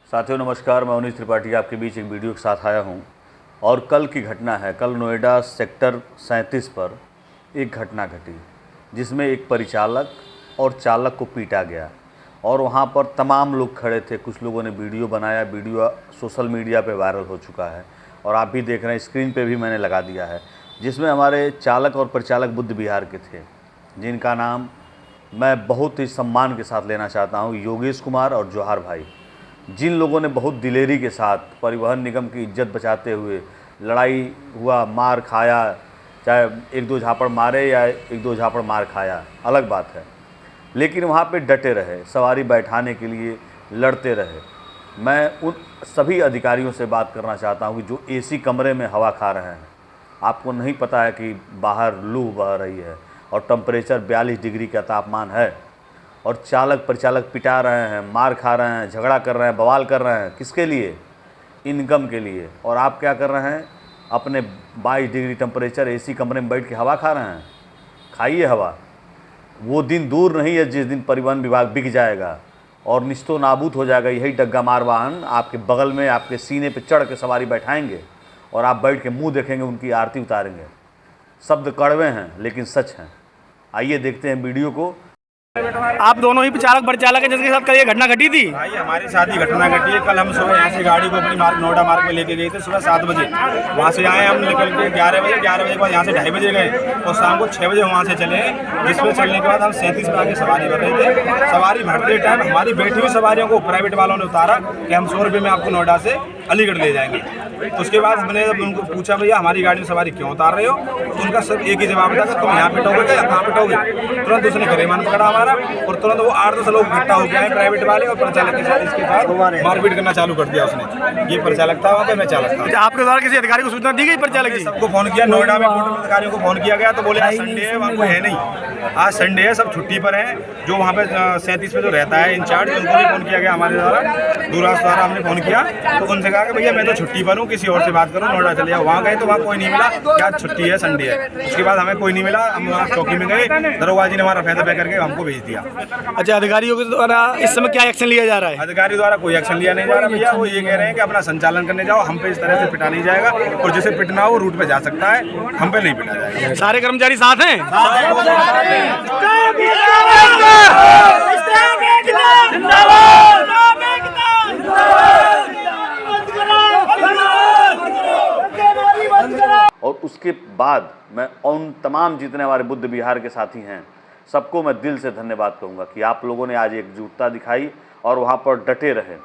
साथियों नमस्कार, मैं उन्नीस त्रिपाठी आपके बीच एक वीडियो के साथ आया हूं। और कल की घटना है। कल नोएडा सेक्टर 37 पर एक घटना घटी जिसमें एक परिचालक और चालक को पीटा गया और वहां पर तमाम लोग खड़े थे। कुछ लोगों ने वीडियो बनाया, वीडियो सोशल मीडिया पे वायरल हो चुका है और आप भी देख रहे हैं, स्क्रीन पे भी मैंने लगा दिया है, जिसमें हमारे चालक और परिचालक बुद्ध विहार के थे, जिनका नाम मैं बहुत ही सम्मान के साथ लेना चाहता हूँ, योगेश कुमार और जौहर भाई। जिन लोगों ने बहुत दिलेरी के साथ परिवहन निगम की इज्जत बचाते हुए लड़ाई हुआ, मार खाया, चाहे एक दो झापड़ मारे या एक दो झापड़ मार खाया, अलग बात है, लेकिन वहाँ पे डटे रहे, सवारी बैठाने के लिए लड़ते रहे। मैं उन सभी अधिकारियों से बात करना चाहता हूँ कि जो एसी कमरे में हवा खा रहे हैं। आपको नहीं पता है कि बाहर लू बह रही है और टेम्परेचर 42 डिग्री का तापमान है और चालक परिचालक पिटा रहे हैं, मार खा रहे हैं, झगड़ा कर रहे हैं, बवाल कर रहे हैं। किसके लिए? इनकम के लिए। और आप क्या कर रहे हैं? अपने 22 डिग्री टेम्परेचर एसी कमरे में बैठ के हवा खा रहे हैं। खाइए हवा। वो दिन दूर नहीं है जिस दिन परिवहन विभाग बिक जाएगा और निस्तो नाबूद हो जाएगा। यही डग्गा मार वाहन आपके बगल में, आपके सीने पे चढ़ के सवारी बैठाएंगे और आप बैठ के मुंह देखेंगे, उनकी आरती उतारेंगे। शब्द कड़वे हैं लेकिन सच हैं। आइए देखते हैं वीडियो को। आप दोनों ही चालक परिचालक हैं जिसके साथ कल ये घटना घटी थी? भाई हमारे साथ ही घटना घटी है। कल हम सुबह यहाँ से गाड़ी को अपनी नोएडा मार्ग में लेके गए थे सुबह 7 बजे। वहाँ से आए हम निकल के 11 बजे के बाद यहाँ से 2:30 बजे गए और शाम को 6 बजे वहाँ से चले, जिसमें चलने के बाद हम 37 में आके सवारी भर रहे थे। सवारी भरते टाइम हमारी बैठी हुई सवारियों को प्राइवेट वालों ने उतारा कि हम 100 रुपये में आपको नोएडा से अलीगढ़ ले जाएंगे। उसके बाद हमने जब उनको पूछा भैया हमारी गाड़ी में सवारी क्यों उतार रहे हो, तो उनका सब एक ही जवाब था कि तुम यहाँ पिटोगे क्या, कहाँ पिटोगे। तुरंत उसने गरेमान पकड़ा हमारा और तुरंत वो 8-10 लोग इकट्ठा हो गए प्राइवेट वाले और परिचालक के साथ। इसके बाद मारपीट करना चालू कर दिया उसने। ये परिचालक था, वहाँ पे मैं चालक था। आपके द्वारा किसी अधिकारी को सूचना दी गई? परिचालक जी सबको फोन किया, नोएडा में टोटल अधिकारियों को फोन किया गया तो बोले आज संडे है, वहाँ कोई है नहीं, आज संडे है, सब छुट्टी पर है। जो वहाँ पे 37 में जो रहता है इंचार्ज, उनको भी फोन किया गया हमारे द्वारा, दूरभाष द्वारा हमने फोन किया तो उनसे कहा कि भैया मैं तो छुट्टी पर हूँ, किसी और से बात करो, नोएडा चले जाओ। वहाँ गए तो वहाँ कोई नहीं मिला कि आज छुट्टी है, संडे है। उसके बाद हमें कोई नहीं मिला, हम वहाँ चौकी में गए, दरोगा जी ने हमारा फैसला तय करके हमको भेज दिया। अच्छा, अधिकारियों के द्वारा इस समय क्या एक्शन लिया जा रहा है? अधिकारी द्वारा कोई एक्शन लिया नहीं जा रहा भैया। वो ये कह रहे हैं कि अपना संचालन करने जाओ, हम पे इस तरह से पिटा नहीं जाएगा और जिसे पिटना हो रूट पे जा सकता है, हम पे नहीं पिटा जाएगा। सारे कर्मचारी साथ हैं? और उसके बाद मैं उन तमाम जितने हमारे बुद्ध विहार के साथी हैं, सबको मैं दिल से धन्यवाद कहूँगा कि आप लोगों ने आज एकजुटता दिखाई और वहाँ पर डटे रहे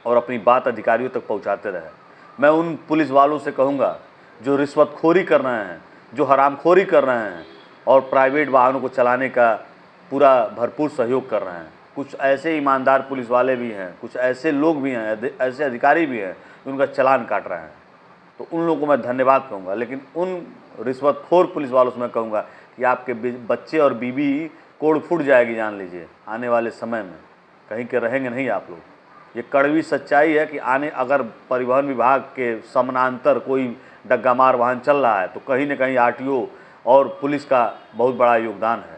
और अपनी बात अधिकारियों तक पहुँचाते रहे। मैं उन पुलिस वालों से कहूँगा जो रिश्वतखोरी कर रहे हैं, जो हरामखोरी कर रहे हैं और प्राइवेट वाहनों को चलाने का पूरा भरपूर सहयोग कर रहे हैं। कुछ ऐसे ईमानदार पुलिस वाले भी हैं, कुछ ऐसे लोग भी हैं, ऐसे अधिकारी भी हैं जो उनका चालान काट रहे हैं, तो उन लोगों को मैं धन्यवाद कहूँगा। लेकिन उन रिश्वतखोर पुलिस वालों से मैं कहूँगा कि आपके बच्चे और बीबी कोड़ फूट जाएगी, जान लीजिए, आने वाले समय में कहीं के रहेंगे नहीं आप लोग। ये कड़वी सच्चाई है कि अगर परिवहन विभाग के समानांतर कोई डग्गामार वाहन चल रहा है तो कहीं न कहीं आरटीओ और पुलिस का बहुत बड़ा योगदान है,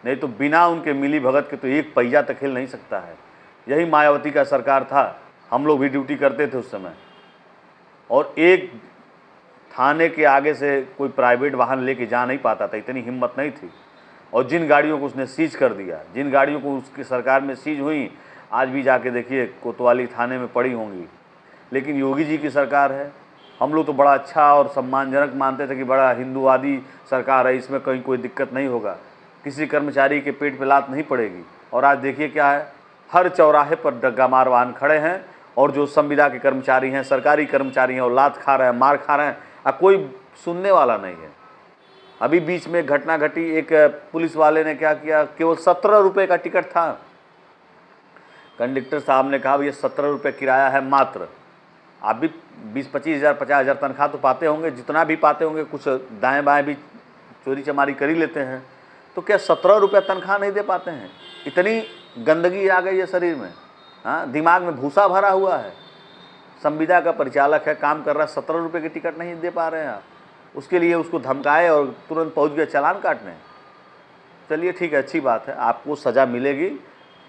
नहीं तो बिना उनके मिली भगत के तो एक पहिया तक हिल नहीं सकता है। यही मायावती का सरकार था, हम लोग भी ड्यूटी करते थे उस समय, और एक थाने के आगे से कोई प्राइवेट वाहन लेके जा नहीं पाता था, इतनी हिम्मत नहीं थी। और जिन गाड़ियों को उसने सीज कर दिया, जिन गाड़ियों को उसकी सरकार में सीज हुई, आज भी जाके देखिए कोतवाली थाने में पड़ी होंगी। लेकिन योगी जी की सरकार है, हम लोग तो बड़ा अच्छा और सम्मानजनक मानते थे कि बड़ा हिंदूवादी सरकार है, इसमें कहीं कोई दिक्कत नहीं होगा, किसी कर्मचारी के पेट पे लात नहीं पड़ेगी। और आज देखिए क्या है, हर चौराहे पर डग्गामार वाहन खड़े हैं और जो संविदा के कर्मचारी हैं, सरकारी कर्मचारी हैं, और लात खा रहे हैं, मार खा रहे हैं, अब कोई सुनने वाला नहीं है। अभी बीच में घटना घटी, एक पुलिस वाले ने क्या किया, केवल 17 रुपये का टिकट था। कंडक्टर साहब ने कहा भैया 17 रुपये किराया है मात्र। आप भी 20-25 हज़ार 50 हज़ार तनख्वाह तो पाते होंगे, जितना भी पाते होंगे, कुछ दाएँ बाएँ भी चोरी चमारी कर ही लेते हैं, तो क्या 17 रुपये तनख्वाह नहीं दे पाते हैं? इतनी गंदगी आ गई है शरीर में, हाँ, दिमाग में भूसा भरा हुआ है। संविदा का परिचालक है, काम कर रहा है, 17 रुपये की टिकट नहीं दे पा रहे हैं आप, उसके लिए उसको धमकाए और तुरंत पहुंच गए चालान काटने। चलिए ठीक है, अच्छी बात है, आपको सज़ा मिलेगी,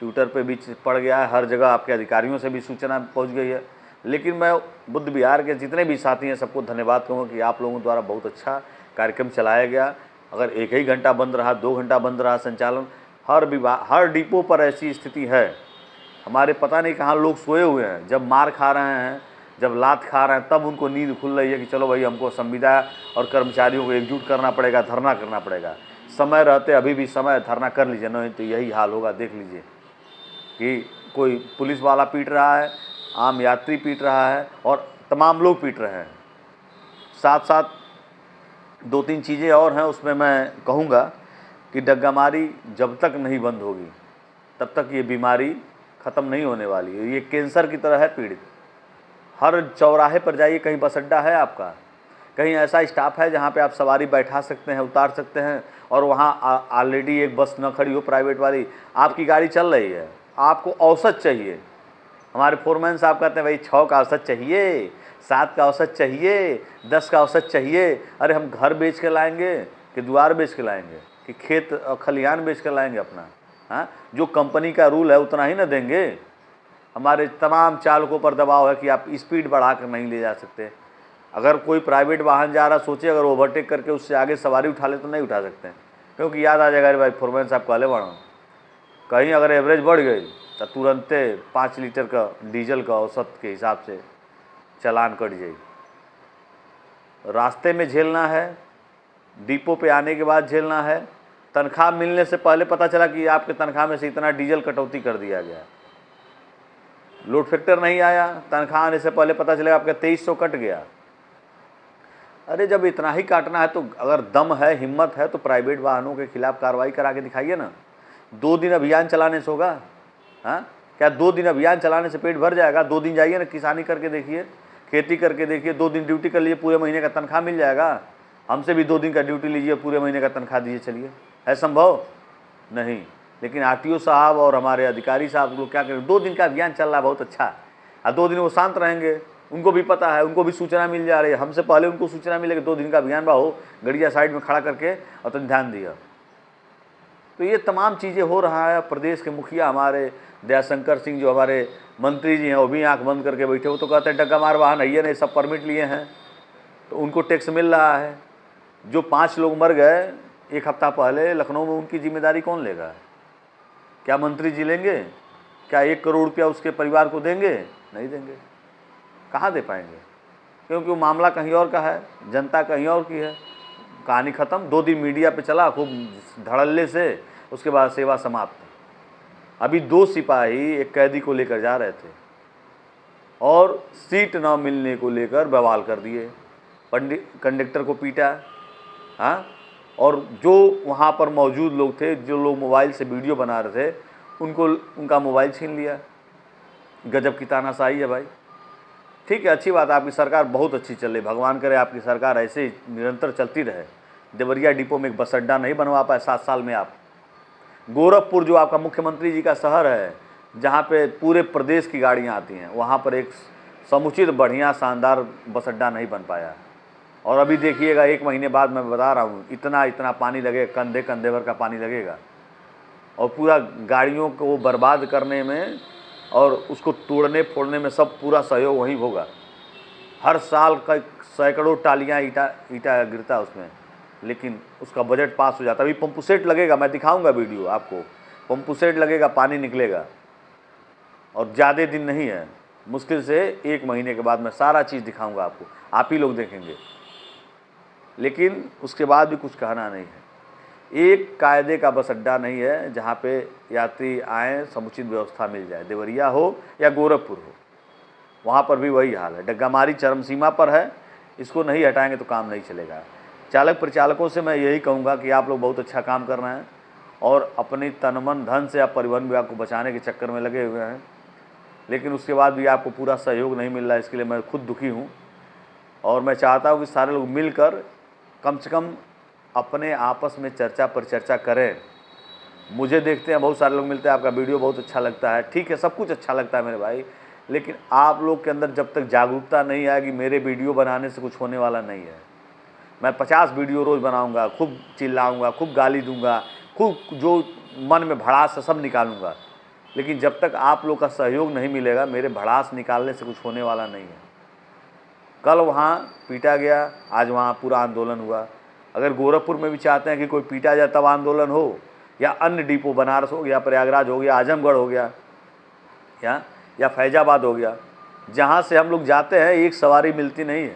ट्विटर पे भी पड़ गया है, हर जगह आपके अधिकारियों से भी सूचना पहुंच गई है। लेकिन मैं बुद्ध विहार के जितने भी साथी हैं सबको धन्यवाद कहूँगा कि आप लोगों द्वारा बहुत अच्छा कार्यक्रम चलाया गया। अगर 1 घंटा बंद रहा, 2 घंटा बंद रहा संचालन, हर डिपो पर ऐसी स्थिति है। हमारे पता नहीं कहाँ लोग सोए हुए हैं, जब मार खा रहे हैं, जब लात खा रहे हैं, तब उनको नींद खुल रही है कि चलो भाई हमको संविदा और कर्मचारियों को एकजुट करना पड़ेगा, धरना करना पड़ेगा। समय रहते अभी भी समय धरना कर लीजिए, नहीं तो यही हाल होगा। देख लीजिए कि कोई पुलिस वाला पीट रहा है, आम यात्री पीट रहा है और तमाम लोग पीट रहे हैं। साथ साथ 2-3 चीज़ें और हैं, उसमें मैं कहूँगा कि डग्गामारी जब तक नहीं बंद होगी तब तक ये बीमारी ख़त्म नहीं होने वाली है। ये कैंसर की तरह है पीड़ित। हर चौराहे पर जाइए, कहीं बस अड्डा है आपका, कहीं ऐसा स्टाफ है जहाँ पे आप सवारी बैठा सकते हैं, उतार सकते हैं, और वहाँ ऑलरेडी एक बस न खड़ी हो प्राइवेट वाली, आपकी गाड़ी चल रही है, आपको औसत चाहिए। हमारे फोरमैन साहब कहते हैं भाई 6 का औसत चाहिए, 7 का औसत चाहिए, 10 का औसत चाहिए। अरे हम घर बेच के लाएंगे कि द्वार बेच के लाएंगे कि खेत खलिहान बेच के लाएंगे अपना? हाँ, जो कंपनी का रूल है उतना ही ना देंगे। हमारे तमाम चालकों पर दबाव है कि आप स्पीड बढ़ा कर नहीं ले जा सकते। अगर कोई प्राइवेट वाहन जा रहा, सोचिए अगर ओवरटेक करके उससे आगे सवारी उठा ले तो नहीं उठा सकते हैं, क्योंकि याद आ जाएगा अरे भाई फोरमैन साहब कहले बढ़ो। कहीं अगर एवरेज बढ़ गई तो तुरंत 5 लीटर का डीजल का औसत के हिसाब से चालान कट जाए। रास्ते में झेलना है, डिपो पे आने के बाद झेलना है, तनख्वाह मिलने से पहले पता चला कि आपके तनख्वाह में से इतना डीजल कटौती कर दिया गया। लोड फैक्टर नहीं आया, तनख्वाह आने से पहले पता चलेगा आपका 2300 कट गया। अरे जब इतना ही काटना है तो अगर दम है, हिम्मत है, तो प्राइवेट वाहनों के खिलाफ कार्रवाई करा के दिखाइए ना। 2 दिन अभियान चलाने से होगा? हाँ, क्या 2 दिन अभियान चलाने से पेट भर जाएगा? 2 दिन जाइए ना, किसानी करके देखिए, खेती करके देखिए, 2 दिन ड्यूटी कर लीजिए, पूरे महीने का तनख्वाह मिल जाएगा। हमसे भी 2 दिन का ड्यूटी लीजिए, पूरे महीने का तनख्वाह दीजिए, चलिए। है संभव? नहीं। लेकिन आरटीओ साहब और हमारे अधिकारी साहब लोग क्या करें, 2 दिन का अभियान चल रहा है, बहुत अच्छा है। 2 दिन वो शांत रहेंगे, उनको भी पता है, उनको भी सूचना मिल जा रही है, हमसे पहले उनको सूचना मिलेगी। 2 दिन का अभियान बा हो, गड़िया साइड में खड़ा करके और तुम ध्यान दिया। तो ये तमाम चीज़ें हो रहा है। प्रदेश के मुखिया हमारे दयाशंकर सिंह, जो हमारे मंत्री जी हैं, वो भी आंख बंद करके बैठे। वो तो कहते हैं डग्गा मार वाहन है ये नहीं, सब परमिट लिए हैं तो उनको टैक्स मिल रहा है। जो 5 लोग मर गए 1 हफ्ता पहले लखनऊ में, उनकी जिम्मेदारी कौन लेगा? क्या मंत्री जी लेंगे? क्या 1 करोड़ रुपया उसके परिवार को देंगे? नहीं देंगे। कहाँ दे पाएंगे? क्योंकि वो मामला कहीं और का है, जनता कहीं और की है। कहानी ख़त्म। 2 दिन मीडिया पे चला खूब धड़ल्ले से, उसके बाद सेवा समाप्त। अभी 2 सिपाही एक कैदी को लेकर जा रहे थे और सीट न मिलने को लेकर बवाल कर दिए, कंडक्टर को पीटा। हाँ, और जो वहाँ पर मौजूद लोग थे, जो लोग मोबाइल से वीडियो बना रहे थे, उनको उनका मोबाइल छीन लिया। गजब की तानाशाही है भाई। ठीक है, अच्छी बात है, आपकी सरकार बहुत अच्छी चल रही, भगवान करे आपकी सरकार ऐसे ही निरंतर चलती रहे। देवरिया डिपो में एक बस अड्डा नहीं बनवा पाए 7 साल में आप। गोरखपुर जो आपका मुख्यमंत्री जी का शहर है, जहाँ पे पूरे प्रदेश की गाड़ियाँ आती हैं, वहाँ पर एक समुचित बढ़िया शानदार बस अड्डा नहीं बन पाया। और अभी देखिएगा 1 महीने बाद मैं बता रहा हूँ, इतना पानी लगेगा, कंधे कंधे भर का पानी लगेगा, और पूरा गाड़ियों को बर्बाद करने में और उसको तोड़ने फोड़ने में सब पूरा सहयोग वहीं होगा। हर साल का सैकड़ों टालियाँ ईटा गिरता है उसमें, लेकिन उसका बजट पास हो जाता है। अभी पंपू सेट लगेगा, मैं दिखाऊंगा वीडियो आपको, पंपू सेट लगेगा, पानी निकलेगा, और ज़्यादा दिन नहीं है, मुश्किल से 1 महीने के बाद मैं सारा चीज़ दिखाऊंगा आपको, आप ही लोग देखेंगे। लेकिन उसके बाद भी कुछ कहना नहीं है। एक कायदे का बस अड्डा नहीं है जहाँ पे यात्री आएँ, समुचित व्यवस्था मिल जाए। देवरिया हो या गोरखपुर हो, वहाँ पर भी वही हाल है। डग्गामारी चरम सीमा पर है, इसको नहीं हटाएंगे तो काम नहीं चलेगा। चालक परिचालकों से मैं यही कहूँगा कि आप लोग बहुत अच्छा काम कर रहे हैं और अपनी तन मन धन से आप परिवहन विभाग को बचाने के चक्कर में लगे हुए हैं, लेकिन उसके बाद भी आपको पूरा सहयोग नहीं मिल रहा है। इसके लिए मैं खुद दुखी हूँ और मैं चाहता हूँ कि सारे लोग मिलकर कम से कम अपने आपस में चर्चा पर चर्चा करें। मुझे देखते हैं बहुत सारे लोग मिलते हैं, आपका वीडियो बहुत अच्छा लगता है, ठीक है, सब कुछ अच्छा लगता है मेरे भाई, लेकिन आप लोग के अंदर जब तक जागरूकता नहीं आएगी, मेरे वीडियो बनाने से कुछ होने वाला नहीं है। मैं 50 वीडियो रोज़ बनाऊंगा, खूब चिल्लाऊंगा, खूब गाली दूंगा, खूब जो मन में भड़ास है सब निकालूंगा, लेकिन जब तक आप लोग का सहयोग नहीं मिलेगा, मेरे भड़ास निकालने से कुछ होने वाला नहीं है। कल वहाँ पीटा गया, आज वहाँ पूरा आंदोलन हुआ। अगर गोरखपुर में भी चाहते हैं कि कोई पीटा जाए तब आंदोलन हो, या अन्य डिपो बनारस हो गया, प्रयागराज हो गया, आजमगढ़ हो गया, या फैजाबाद हो गया, जहाँ से हम लोग जाते हैं एक सवारी मिलती नहीं है।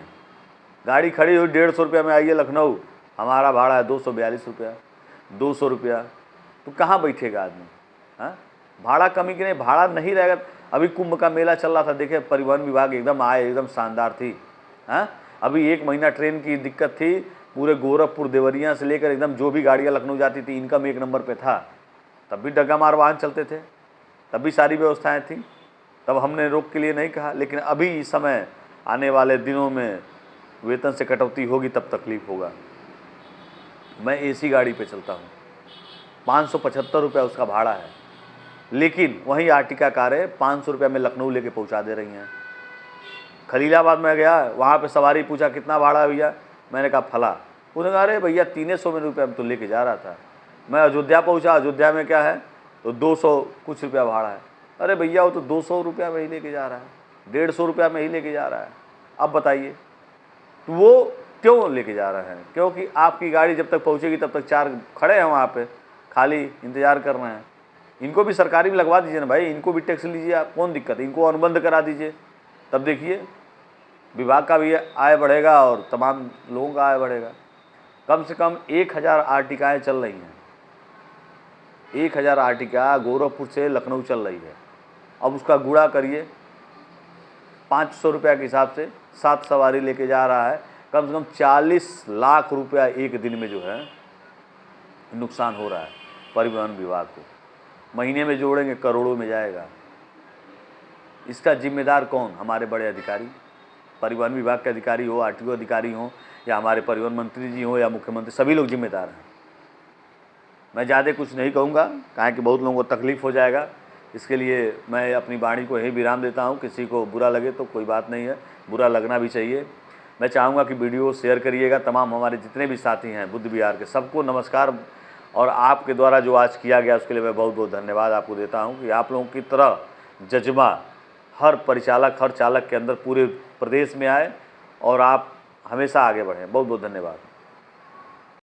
गाड़ी खड़ी हुई 150 रुपया में आइए लखनऊ, हमारा भाड़ा है 242 रुपया, 200 रुपया, तो कहाँ बैठेगा आदमी? हाँ, भाड़ा कमी की नहीं, भाड़ा नहीं रहेगा। अभी कुंभ का मेला चल रहा था, देखे परिवहन विभाग एकदम आए, एकदम शानदार थी। हाँ, अभी 1 महीना ट्रेन की दिक्कत थी, पूरे गोरखपुर देवरिया से लेकर एकदम जो भी गाड़ियाँ लखनऊ जाती थी, इनकम 1 नंबर पे था। तब भी डग्गा मार वाहन चलते थे, तब भी सारी व्यवस्थाएं थी, तब हमने रोक के लिए नहीं कहा। लेकिन अभी इस समय आने वाले दिनों में वेतन से कटौती होगी, तब तकलीफ होगा। मैं एसी गाड़ी पे चलता हूँ, 575 रुपया उसका भाड़ा है, लेकिन वहीं आर्टिका कारें 500 रुपया में लखनऊ लेके पहुँचा दे रही हैं। खलीलाबाद में गया, वहाँ पे सवारी पूछा कितना भाड़ा है भैया, मैंने कहा फला, उन्होंने कहा अरे भैया 300 रुपये में तो लेके जा रहा था। मैं अयोध्या पहुँचा, अयोध्या में क्या है तो 200 कुछ रुपया भाड़ा है। अरे भैया वो तो 200 रुपया में ही लेके जा रहा है, 150 रुपया में ही लेके जा रहा है। अब बताइए तो वो क्यों लेके जा रहे हैं? क्योंकि आपकी गाड़ी जब तक पहुँचेगी तब तक 4 खड़े हैं वहाँ पे, खाली इंतज़ार कर रहे हैं। इनको भी सरकारी में लगवा दीजिए ना भाई, इनको भी टैक्स लीजिए आप, कौन दिक्कत है? इनको अनुबंध करा दीजिए, तब देखिए विभाग का भी आय बढ़ेगा और तमाम लोगों का आय बढ़ेगा। कम से कम 1000 आर्टिकाएँ चल रही हैं, 1000 आर्टिका गोरखपुर से लखनऊ चल रही है। अब उसका गुणा करिए, 500 रुपया के हिसाब से 7 सवारी लेके जा रहा है, कम से कम 40 लाख रुपया एक दिन में जो है नुकसान हो रहा है परिवहन विभाग को। महीने में जोड़ेंगे करोड़ों में जाएगा। इसका जिम्मेदार कौन? हमारे बड़े अधिकारी, परिवहन विभाग के अधिकारी हो, आरटीओ अधिकारी हो, या हमारे परिवहन मंत्री जी हो, या मुख्यमंत्री, सभी लोग जिम्मेदार हैं। मैं ज़्यादा कुछ नहीं कहूँगा, कहा कि बहुत लोगों को तकलीफ़ हो जाएगा। इसके लिए मैं अपनी वाणी को यही विराम देता हूँ। किसी को बुरा लगे तो कोई बात नहीं है, बुरा लगना भी चाहिए। मैं चाहूँगा कि वीडियो शेयर करिएगा। तमाम हमारे जितने भी साथी हैं बुद्ध विहार के, सबको नमस्कार। और आपके द्वारा जो आज किया गया उसके लिए मैं बहुत बहुत धन्यवाद आपको देता हूँ कि आप लोगों की तरह जज्बा हर परिचालक, हर चालक के अंदर पूरे प्रदेश में आए और आप हमेशा आगे बढ़ें। बहुत बहुत धन्यवाद।